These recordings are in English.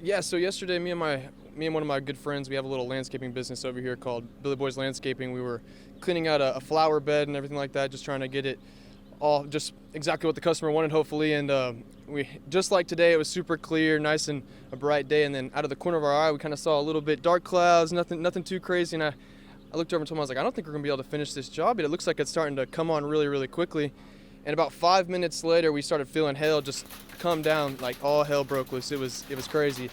Yeah, so yesterday, me and one of my good friends, we have a little landscaping business over here called Billy Boy's Landscaping. We were cleaning out a flower bed and everything like that, just trying to get it all just exactly what the customer wanted, hopefully. And we just like today, it was super clear, nice and a bright day. And then out of the corner of our eye, we kind of saw a little bit dark clouds, nothing too crazy. And I looked over and told him, I was like, I don't think we're gonna be able to finish this job, but it looks like it's starting to come on really, really quickly. And about 5 minutes later, we started feeling hail just come down, like all hell broke loose. It was crazy.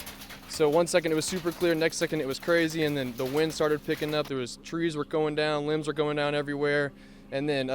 So one second it was super clear, next second it was crazy, and then the wind started picking up. There was trees were going down, limbs were going down everywhere, and then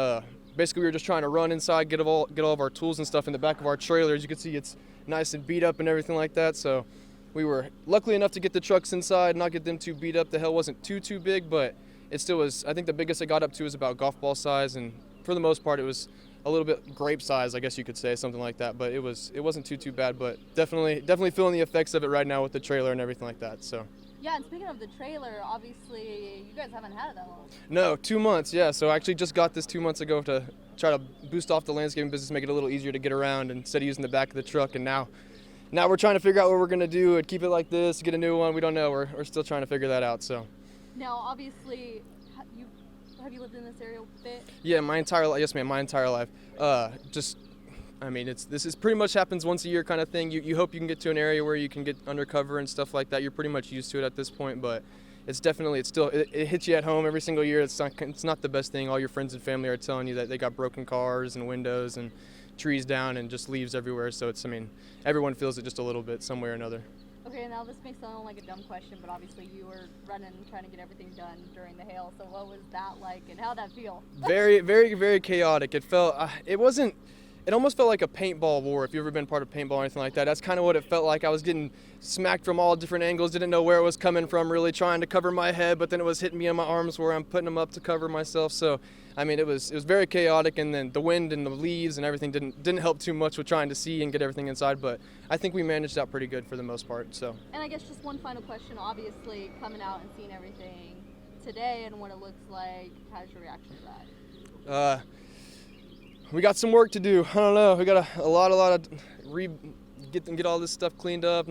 basically we were just trying to run inside, get all of our tools and stuff in the back of our trailer. As you can see, it's nice and beat up and everything like that. So we were luckily enough to get the trucks inside, not get them too beat up. The hail wasn't too big, but it still was. I think the biggest it got up to was about golf ball size, and for the most part it was a little bit grape size, I guess you could say, something like that. But it wasn't too bad, but definitely feeling the effects of it right now with the trailer and everything like that. So Yeah, and speaking of the trailer, obviously you guys haven't had it that long. no, 2 months. Yeah, so I actually just got this 2 months ago to try to boost off the landscaping business, make it a little easier to get around instead of using the back of the truck. And now we're trying to figure out what we're gonna do and keep it like this, get a new one. We don't know. We're still trying to figure that out. So Now, obviously, have you lived in this area a bit? yeah, my entire life. Yes, ma'am, my entire life. This is pretty much happens once a year kind of thing. You hope you can get to an area where you can get undercover and stuff like that. You're pretty much used to it at this point, but it hits you at home every single year. It's not the best thing. All your friends and family are telling you that they got broken cars and windows and trees down and just leaves everywhere. So everyone feels it just a little bit some way or another. Okay, now this may sound like a dumb question, but obviously you were running, trying to get everything done during the hail. So what was that like, and how'd that feel? Very, very, very chaotic. It almost felt like a paintball war. If you've ever been part of paintball or anything like that, that's kind of what it felt like. I was getting smacked from all different angles, didn't know where it was coming from, really trying to cover my head, but then it was hitting me in my arms where I'm putting them up to cover myself. So, it was very chaotic, and then the wind and the leaves and everything didn't help too much with trying to see and get everything inside, but I think we managed out pretty good for the most part. So. And I guess just one final question, obviously coming out and seeing everything today and what it looks like, how's your reaction to that? We got some work to do. I don't know. We got a lot of get all this stuff cleaned up.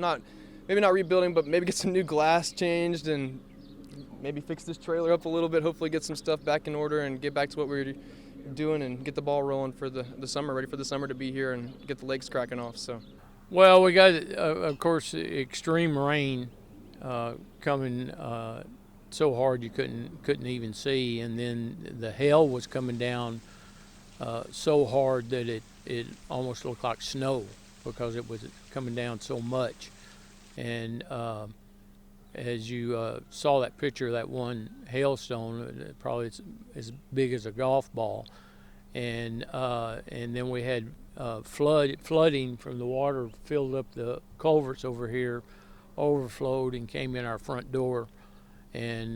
Maybe not rebuilding, but maybe get some new glass changed and maybe fix this trailer up a little bit. Hopefully, get some stuff back in order and get back to what we were doing and get the ball rolling for the summer. Ready for the summer to be here and get the lakes cracking off. So. Well, we got, of course, extreme rain coming so hard you couldn't even see, and then the hail was coming down so hard that it almost looked like snow because it was coming down so much. And as you saw that picture of that one hailstone, probably it's as big as a golf ball, and then we had flooding from the water filled up the culverts over here, overflowed and came in our front door, and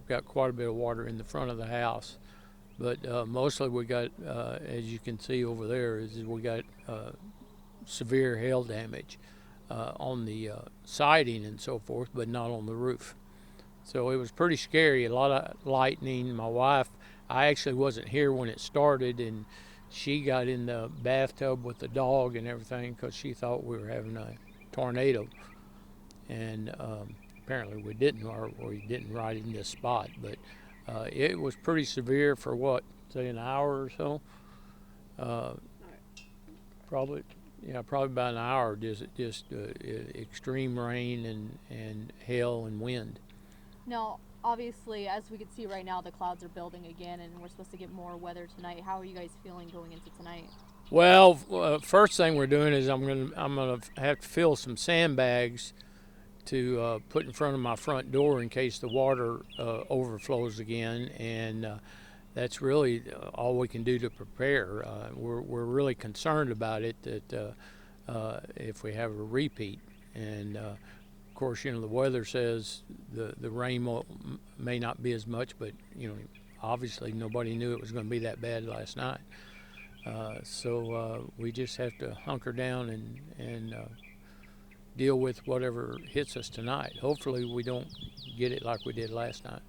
got quite a bit of water in the front of the house. But mostly we got, as you can see over there, we got severe hail damage on the siding and so forth, but not on the roof. So it was pretty scary, a lot of lightning. My wife, I actually wasn't here when it started, and she got in the bathtub with the dog and everything because she thought we were having a tornado. And apparently we didn't, or we didn't right in this spot, but it was pretty severe for say an hour or so. Probably about an hour. Just extreme rain and hail and wind. Now, obviously, as we can see right now, the clouds are building again, and we're supposed to get more weather tonight. How are you guys feeling going into tonight? Well, first thing we're doing is I'm gonna have to fill some sandbags to put in front of my front door in case the water overflows again, and that's really all we can do to prepare. We're really concerned about it, that if we have a repeat, and of course, the weather says the rain may not be as much, but obviously nobody knew it was going to be that bad last night. So we just have to hunker down and deal with whatever hits us tonight. Hopefully we don't get it like we did last night.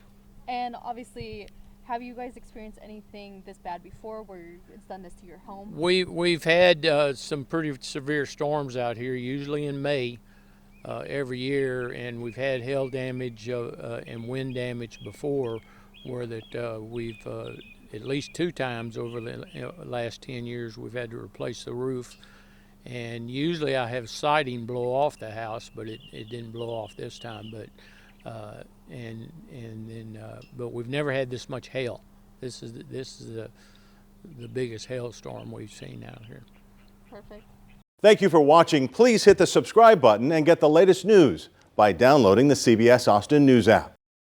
And obviously, have you guys experienced anything this bad before where it's done this to your home? We've had some pretty severe storms out here, usually in May. every year, and we've had hail damage and wind damage before, where that we've at least 2 times over the last 10 years we've had to replace the roof. And usually I have siding blow off the house, but it didn't blow off this time. But but we've never had this much hail. This is the biggest hailstorm we've seen out here. Perfect. Thank you for watching. Please hit the subscribe button and get the latest news by downloading the CBS Austin News app.